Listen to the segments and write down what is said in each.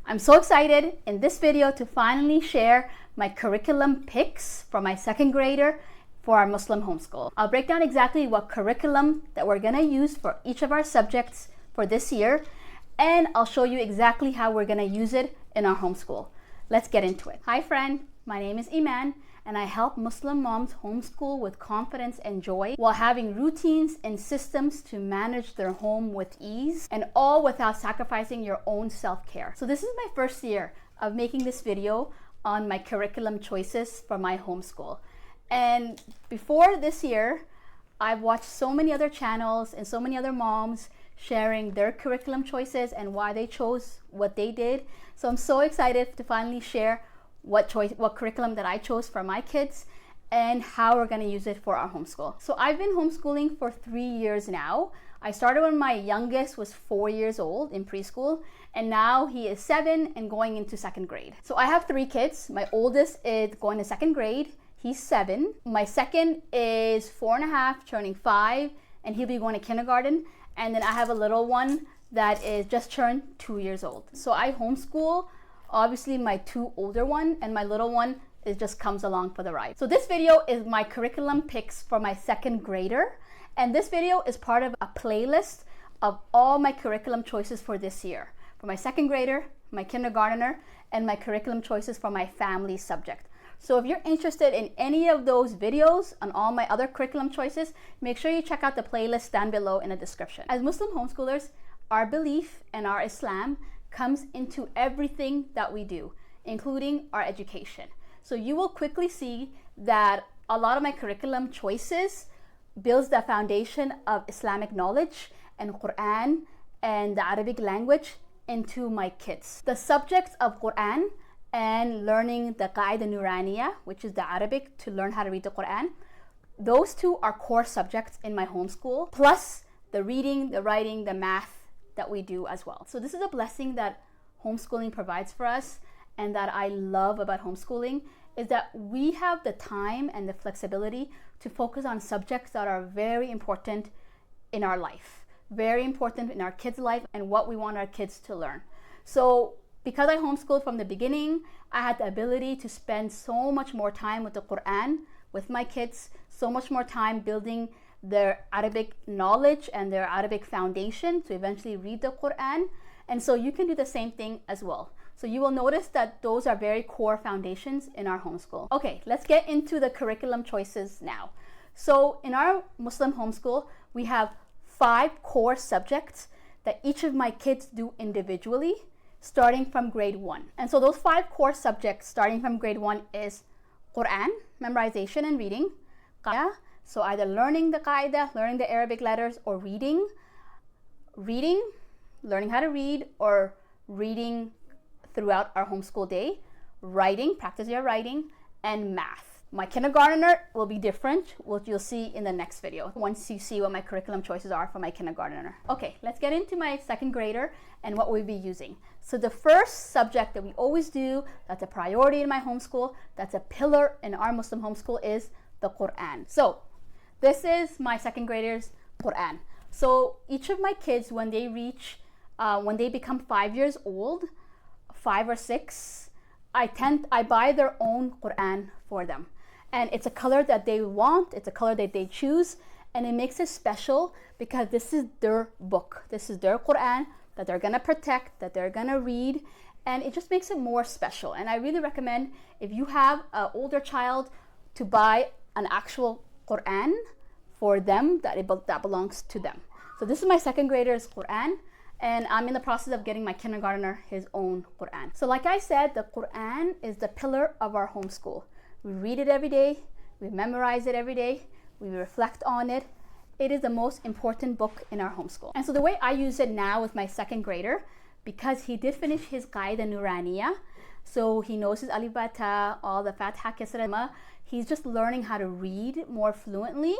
I'm so excited in this video to finally share my curriculum picks for my second grader for our Muslim homeschool. I'll break down exactly what curriculum that we're gonna use for each of our subjects for this year, and I'll show you exactly how we're gonna use it in our homeschool. Let's get into it. Hi friend, my name is Iman, and I help Muslim moms homeschool with confidence and joy while having routines and systems to manage their home with ease, and all without sacrificing your own self-care. So this is my first year of making this video on my curriculum choices for my homeschool. And before this year, I've watched so many other channels and so many other moms sharing their curriculum choices and why they chose what they did. So I'm so excited to finally share what curriculum that I chose for my kids and how we're going to use it for our homeschool. So I've been homeschooling for 3 years now. I started when my youngest was 4 years old in preschool, and now he is 7 and going into second grade. So I have 3 kids. My oldest is going to second grade. He's 7. My second is 4.5, turning 5, and he'll be going to kindergarten. And then I have a little one that is just turned 2 years old. So I homeschool, obviously my 2 older one, and my little one just comes along for the ride. So this video is my curriculum picks for my second grader. And this video is part of a playlist of all my curriculum choices for this year. For my second grader, my kindergartner, and my curriculum choices for my family subject. So if you're interested in any of those videos on all my other curriculum choices, make sure you check out the playlist down below in the description. As Muslim homeschoolers, our belief and our Islam comes into everything that we do, including our education. So you will quickly see that a lot of my curriculum choices builds the foundation of Islamic knowledge and Quran and the Arabic language into my kids. The subjects of Quran and learning the Qaidia Noorania, which is the Arabic to learn how to read the Quran, those 2 are core subjects in my homeschool, plus the reading, the writing, the math that we do as well. So this is a blessing that homeschooling provides for us, and that I love about homeschooling is that we have the time and the flexibility to focus on subjects that are very important in our life, very important in our kids' life and what we want our kids to learn. So because I homeschooled from the beginning, I had the ability to spend so much more time with the Quran with my kids, so much more time building their Arabic knowledge and their Arabic foundation to eventually read the Quran. And so you can do the same thing as well. So you will notice that those are very core foundations in our homeschool. Okay, let's get into the curriculum choices now. So in our Muslim homeschool, we have 5 core subjects that each of my kids do individually, starting from grade 1. And so those 5 core subjects starting from grade 1 is Quran, memorization and reading, Qaidia, so either learning the Qaidia, learning the Arabic letters, or reading, learning how to read, or reading throughout our homeschool day, writing, practice your writing, and math. My kindergartner will be different, which you'll see in the next video once you see what my curriculum choices are for my kindergartner. Okay, let's get into my second grader and what we'll be using. So the first subject that we always do, that's a priority in my homeschool, that's a pillar in our Muslim homeschool, is the Quran. So this is my second grader's Quran. So each of my kids, when they become 5 years old, 5 or 6, I buy their own Quran for them. And it's a color that they want, it's a color that they choose, and it makes it special because this is their book. This is their Quran that they're gonna protect, that they're gonna read, and it just makes it more special. And I really recommend, if you have an older child, to buy an actual Quran for them that belongs to them. So this is my second grader's Quran, and I'm in the process of getting my kindergartner his own Quran. So like I said, the Quran is the pillar of our homeschool. We read it every day, we memorize it every day, we reflect on it. It is the most important book in our homeschool. And so the way I use it now with my second grader, because he did finish his Qaidia Noorania, so he knows his alif ba ta, all the fatha, kasra, ma, he's just learning how to read more fluently.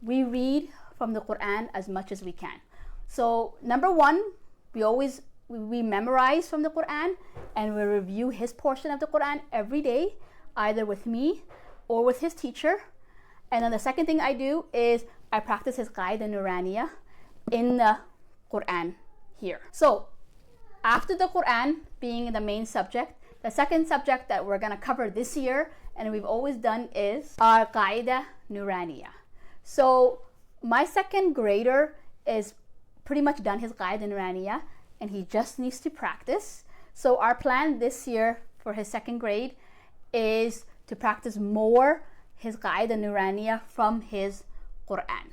We read from the Quran as much as we can. So number 1, we memorize from the Quran, and we review his portion of the Quran every day, either with me or with his teacher. And then the second thing I do is I practice his Qaidia Noorania in the Quran here. So After the Quran being the main subject, the second subject that we're going to cover this year, and we've always done, is our Qaidia Noorania. So my second grader is pretty much done his Qaidia Noorania, and he just needs to practice. So our plan this year for his second grade is to practice more his Qaidia Noorania from his Quran.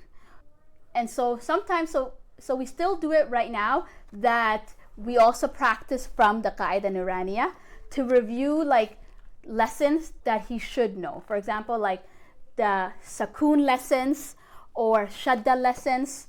And so sometimes, so we still do it right now, that we also practice from the Qaidia Noorania to review like lessons that he should know. For example, like the Sakoon lessons or Shadda lessons.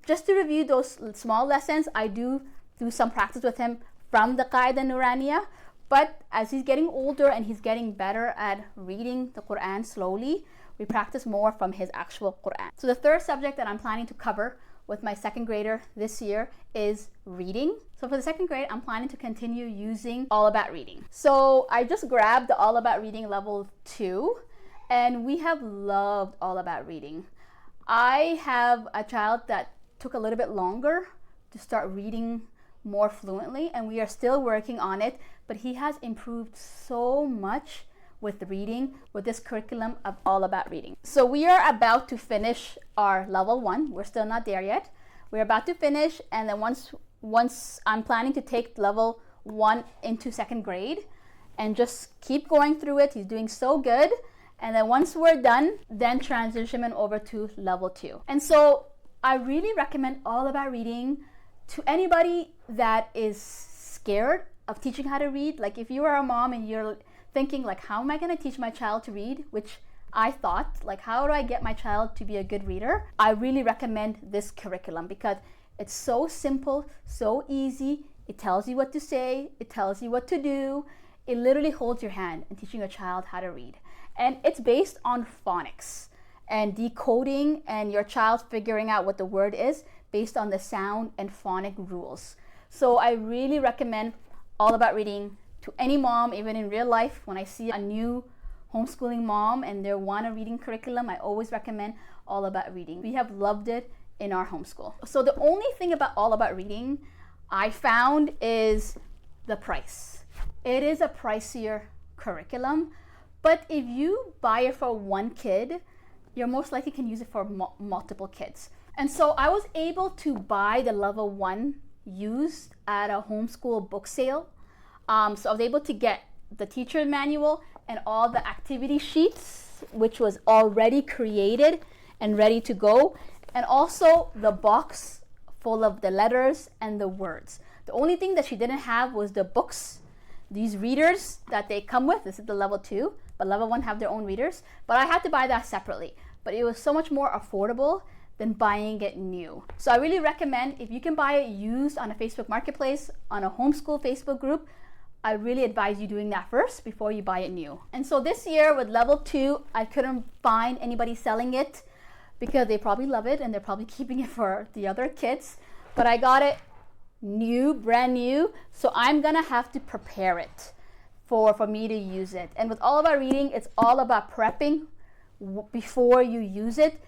Just to review those small lessons, I do some practice with him from the Qaidia Noorania. But as he's getting older and he's getting better at reading the Quran slowly, we practice more from his actual Quran. So the third subject that I'm planning to cover with my second grader this year is reading. So for the second grade, I'm planning to continue using All About Reading. So I just grabbed the All About Reading level 2, and we have loved All About Reading. I have a child that took a little bit longer to start reading more fluently, and we are still working on it, but he has improved so much with reading with this curriculum of All About Reading. So we are about to finish our level 1. We're still not there yet. We're about to finish, and then once I'm planning to take level 1 into second grade and just keep going through it. He's doing so good. And then once we're done, then transition him over to level 2. And so I really recommend All About Reading to anybody that is scared of teaching how to read. Like if you are a mom and you're thinking like, how am I going to teach my child to read? Which I thought, like, how do I get my child to be a good reader? I really recommend this curriculum because it's so simple, so easy. It tells you what to say. It tells you what to do. It literally holds your hand in teaching a child how to read. And it's based on phonics and decoding and your child figuring out what the word is based on the sound and phonic rules. So I really recommend All About Reading to any mom, even in real life. When I see a new homeschooling mom and they want a reading curriculum, I always recommend All About Reading. We have loved it in our homeschool. So the only thing about All About Reading I found is the price. It is a pricier curriculum, but if you buy it for one kid, you most likely can use it for multiple kids. And so I was able to buy the level 1 used at a homeschool book sale. So I was able to get the teacher manual and all the activity sheets, which was already created and ready to go, and also the box full of the letters and the words. The only thing that she didn't have was the books, these readers that they come with. This is the level 2, but level 1 have their own readers. But I had to buy that separately. But it was so much more affordable than buying it new. So I really recommend, if you can buy it used on a Facebook Marketplace, on a homeschool Facebook group, I really advise you doing that first before you buy it new. And so this year with level 2, I couldn't find anybody selling it because they probably love it and they're probably keeping it for the other kids. But I got it new, brand new, so I'm gonna have to prepare it for me to use it. And with All About Reading, it's all about prepping before you use it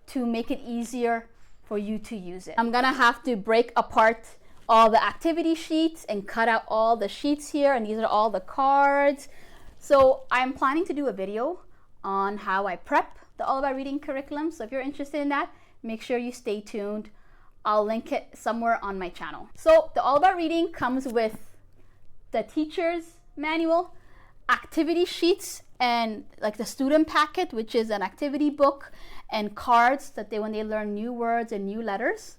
to make it easier for you to use it. I'm gonna have to break apart all the activity sheets and cut out all the sheets here, and these are all the cards. So I'm planning to do a video on how I prep the All About Reading curriculum. So if you're interested in that, make sure you stay tuned. I'll link it somewhere on my channel. So the All About Reading comes with the teacher's manual, activity sheets, and like the student packet, which is an activity book, and cards that when they learn new words and new letters.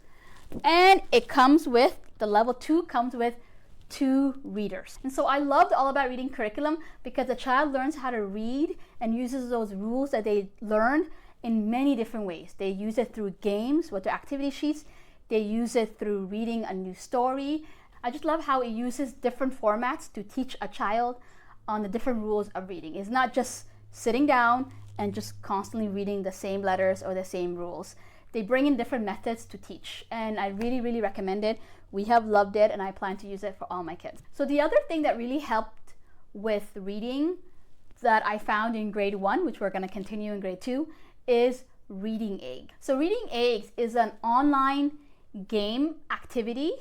And it comes with, the level 2 comes with 2 readers. And so I love the All About Reading curriculum because the child learns how to read and uses those rules that they learn in many different ways. They use it through games with their activity sheets. They use it through reading a new story. I just love how it uses different formats to teach a child on the different rules of reading. It's not just sitting down and just constantly reading the same letters or the same rules. They bring in different methods to teach, and I really, really recommend it. We have loved it, and I plan to use it for all my kids. So the other thing that really helped with reading that I found in grade 1, which we're gonna continue in grade 2, is Reading Egg. So Reading Eggs is an online game activity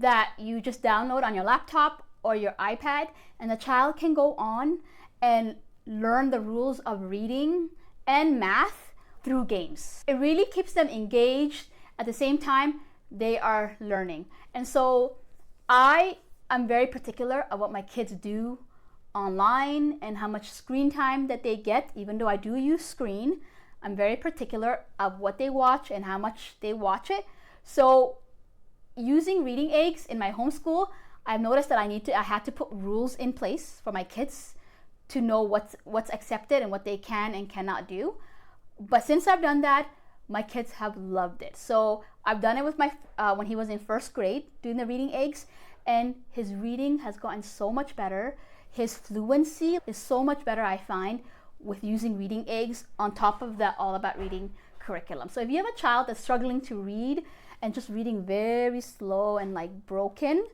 that you just download on your laptop or your iPad, and the child can go on and learn the rules of reading and math through games. It really keeps them engaged. At the same time, they are learning. And so I'm very particular of what my kids do online and how much screen time that they get. Even though I do use screen, I'm very particular of what they watch and how much they watch it. So using reading aids in my homeschool, I've noticed that I had to put rules in place for my kids to know what's accepted and what they can and cannot do. But since I've done that, my kids have loved it. So I've done it with my when he was in first grade, doing the reading aids, and his reading has gotten so much better. His fluency is so much better, I find, with using reading aids on top of the All About Reading curriculum. So if you have a child that's struggling to read and just reading very slow and like broken,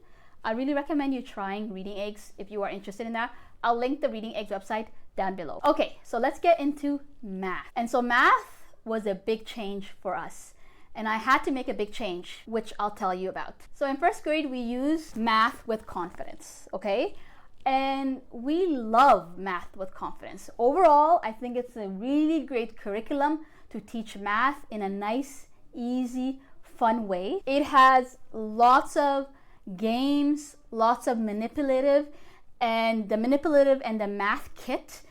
I really recommend you trying reading aids if you are interested in that. I'll link the reading aids website down below. Okay, so let's get into math. And so math was a big change for us. And I had to make a big change, which I'll tell you about. So in first grade, we use math with confidence, okay? And we love math with confidence. Overall, I think it's a really great curriculum to teach math in a nice, easy, fun way. It has lots of games, lots of manipulative, and the manipulative and the math kit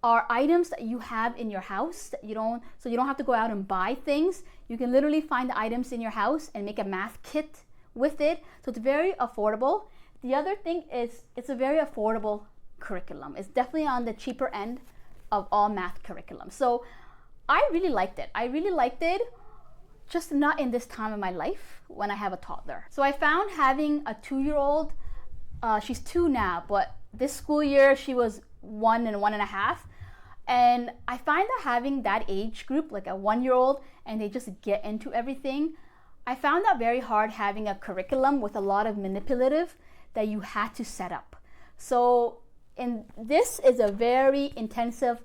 are items that you have in your house that you don't have to go out and buy things. You can literally find the items in your house and make a math kit with it. So it's very affordable. The other thing is it's a very affordable curriculum. It's definitely on the cheaper end of all math curriculum. So I really liked it. I really liked it, just not in this time of my life when I have a toddler. So I found having a 2-year-old, she's 2 now, but this school year she was 1 and 1.5. And I find that having that age group, like a 1-year-old, and they just get into everything, I found that very hard having a curriculum with a lot of manipulative that you had to set up. So this is a very intensive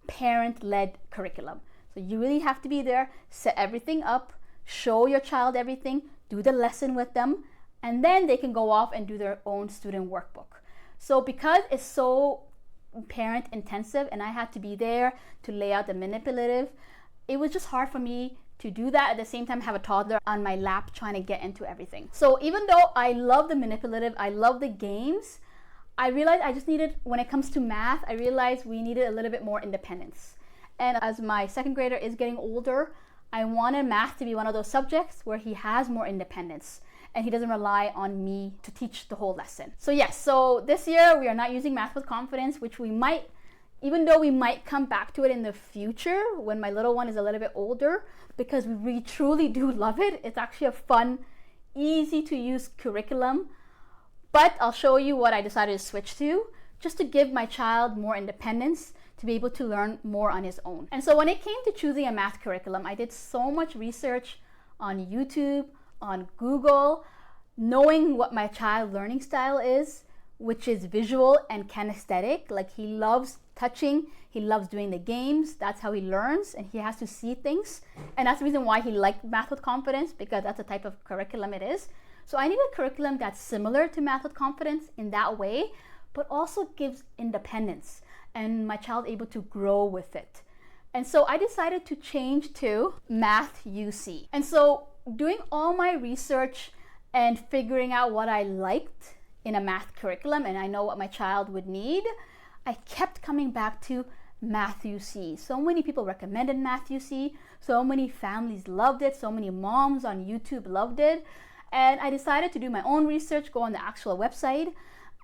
parent-led curriculum. So you really have to be there, set everything up, show your child everything, do the lesson with them, and then they can go off and do their own student workbook. So because it's so parent intensive and I had to be there to lay out the manipulative, it was just hard for me to do that at the same time have a toddler on my lap trying to get into everything. So even though I love the manipulative, I love the games, I realized I just needed, when it comes to math, I realized we needed a little bit more independence. And as my second grader is getting older, I wanted math to be one of those subjects where he has more independence and he doesn't rely on me to teach the whole lesson. So yes, so this year we are not using math with confidence, which we might, even though we might come back to it in the future when my little one is a little bit older, because we truly do love it. It's actually a fun, easy to use curriculum. But I'll show you what I decided to switch to, just to give my child more independence to be able to learn more on his own. And so when it came to choosing a math curriculum, I did so much research on YouTube, on Google, knowing what my child's learning style is, which is visual and kinesthetic. Like he loves touching, he loves doing the games, that's how he learns, and he has to see things. And that's the reason why he liked math with confidence, because that's the type of curriculum it is. So I need a curriculum that's similar to math with confidence in that way, but also gives independence and my child able to grow with it. And so I decided to change to Math UC. And so doing all my research and figuring out what I liked in a math curriculum, and I know what my child would need, I kept coming back to Math UC. So many people recommended Math UC, so many families loved it, so many moms on YouTube loved it. And I decided to do my own research, go on the actual website,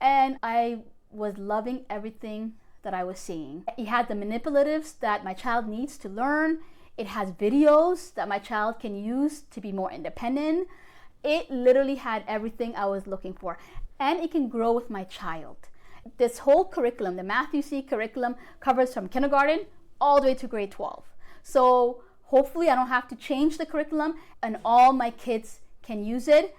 and I was loving everything that I was seeing. It had the manipulatives that my child needs to learn. It has videos that my child can use to be more independent. It literally had everything I was looking for. And it can grow with my child. This whole curriculum, the Math UC curriculum, covers from kindergarten all the way to grade 12. So hopefully I don't have to change the curriculum and all my kids can use it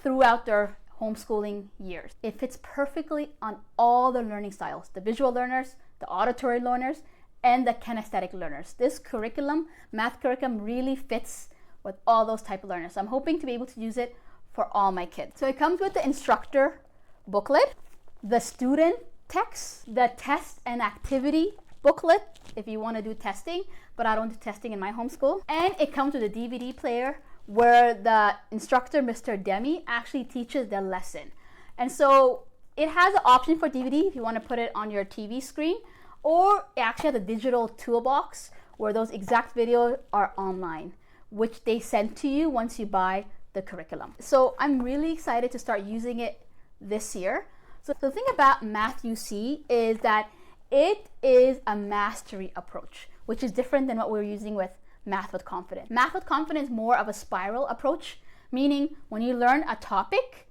throughout their homeschooling years. It fits perfectly on all the learning styles, the visual learners, the auditory learners, and the kinesthetic learners. This curriculum, math curriculum, really fits with all those type of learners. So I'm hoping to be able to use it for all my kids. So it comes with the instructor booklet, the student text, the test and activity booklet if you want to do testing, but I don't do testing in my homeschool. And it comes with a DVD player where the instructor, Mr. Demi, actually teaches the lesson. And so it has an option for DVD if you want to put it on your TV screen, or it actually has a digital toolbox where those exact videos are online, which they send to you once you buy the curriculum. So I'm really excited to start using it this year. So the thing about Math UC is that it is a mastery approach, which is different than what we're using with Math with Confidence. Math with Confidence is more of a spiral approach, meaning when you learn a topic,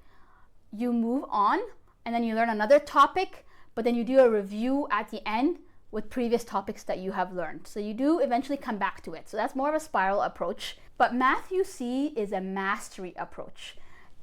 you move on and then you learn another topic, but then you do a review at the end with previous topics that you have learned. So you do eventually come back to it. So that's more of a spiral approach. But Math UC is a mastery approach.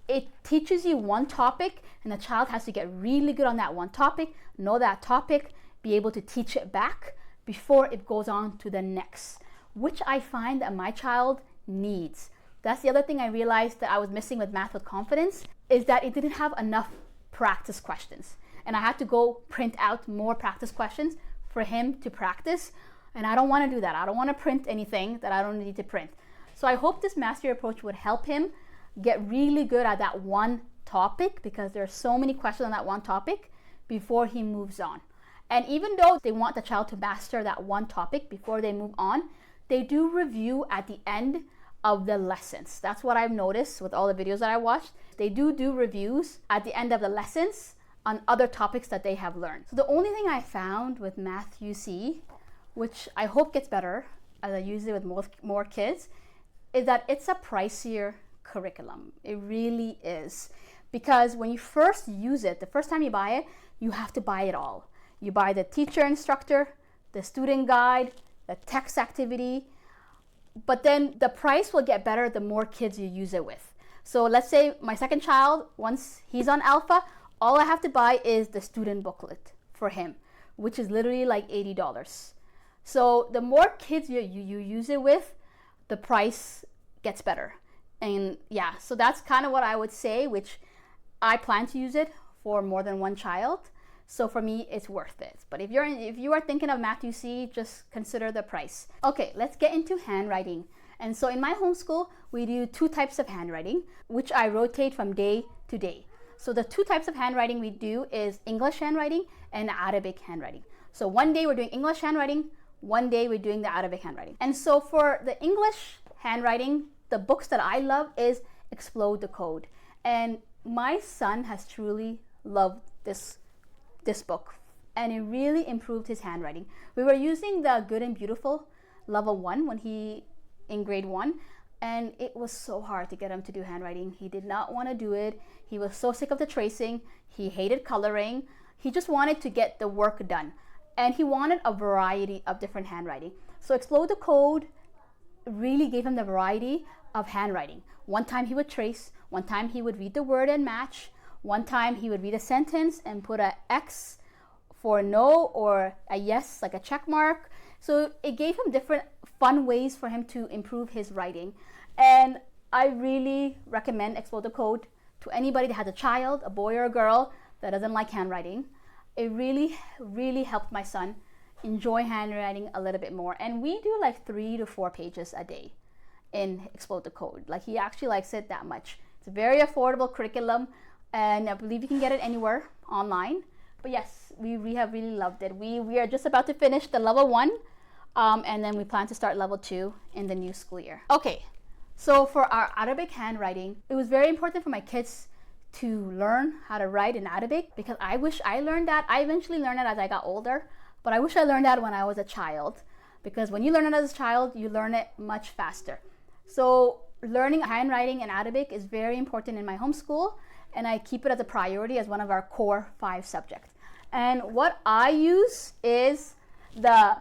It teaches you one topic and the child has to get really good on that one topic, know that topic, be able to teach it back before it goes on to the next, which I find that my child needs. That's the other thing I realized that I was missing with Math with Confidence, is that it didn't have enough practice questions. And I had to go print out more practice questions for him to practice. And I don't want to do that. I don't want to print anything that I don't need to print. So I hope this mastery approach would help him get really good at that one topic, because there are so many questions on that one topic before he moves on. And even though they want the child to master that one topic before they move on, they do review at the end of the lessons. That's what I've noticed with all the videos that I watched. They do reviews at the end of the lessons on other topics that they have learned. So the only thing I found with Math UC, which I hope gets better as I use it with more kids, is that it's a pricier curriculum. It really is. Because when you first use it, the first time you buy it, you have to buy it all. You buy the teacher instructor, the student guide, the text activity, but then the price will get better the more kids you use it with. So let's say my second child, once he's on alpha, all I have to buy is the student booklet for him, which is literally like $80. So the more kids you use it with, the price gets better. And yeah, so that's kind of what I would say, which I plan to use it for more than one child. So for me, it's worth it. But if you are thinking of Math UC, just consider the price. Okay, let's get into handwriting. And so in my homeschool, we do 2 types of handwriting, which I rotate from day to day. So the 2 types of handwriting we do is English handwriting and Arabic handwriting. So one day we're doing English handwriting, one day we're doing the Arabic handwriting. And so for the English handwriting, the books that I love is Explode the Code. And my son has truly loved this book, and it really improved his handwriting. We were using the Good and Beautiful level 1 when he in grade 1, and it was so hard to get him to do handwriting. He did not want to do it. He was so sick of the tracing. He hated coloring. He just wanted to get the work done, and he wanted a variety of different handwriting. So Explode the Code really gave him the variety of handwriting. One time he would trace, one time he would read the word and match, one time he would read a sentence and put an X for no or a yes, like a check mark. So it gave him different fun ways for him to improve his writing. And I really recommend Explode the Code to anybody that has a child, a boy or a girl, that doesn't like handwriting. It really, really helped my son enjoy handwriting a little bit more. And we do like 3 to 4 pages a day in Explode the Code. Like, he actually likes it that much. It's a very affordable curriculum, and I believe you can get it anywhere online. But yes, we have really loved it. We are just about to finish the level 1, and then we plan to start level 2 in the new school year. Okay, so for our Arabic handwriting, it was very important for my kids to learn how to write in Arabic, because I wish I learned that. I eventually learned it as I got older, but I wish I learned that when I was a child, because when you learn it as a child, you learn it much faster. So learning handwriting in Arabic is very important in my homeschool, and I keep it as a priority as one of our core 5 subjects. And what I use is the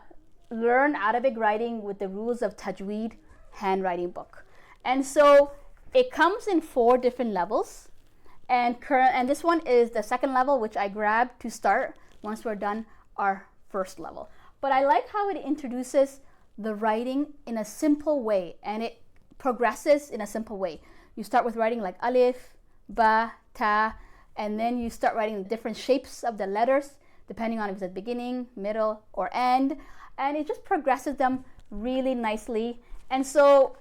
Learn Arabic Writing with the Rules of Tajweed handwriting book. And so it comes in 4 different levels. And this one is the 2nd level, which I grabbed to start once we're done our 1st level. But I like how it introduces the writing in a simple way, and it progresses in a simple way. You start with writing like alif, ba, ta, and then you start writing the different shapes of the letters depending on if it's at beginning, middle, or end, and it just progresses them really nicely. And so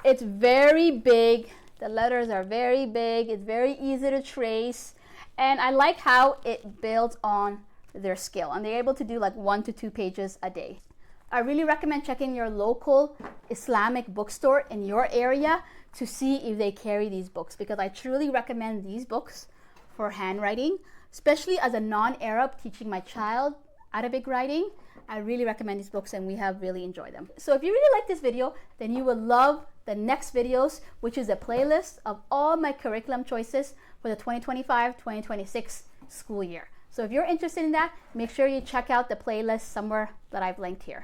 it's very big. The letters are very big. It's very easy to trace, and I like how it builds on their skill, and they're able to do like 1 to 2 pages a day. I really recommend checking your local Islamic bookstore in your area to see if they carry these books, because I truly recommend these books for handwriting, especially as a non-Arab teaching my child Arabic writing. I really recommend these books, and we have really enjoyed them. So if you really like this video, then you will love the next videos, which is a playlist of all my curriculum choices for the 2025-2026 school year. So if you're interested in that, make sure you check out the playlist somewhere that I've linked here.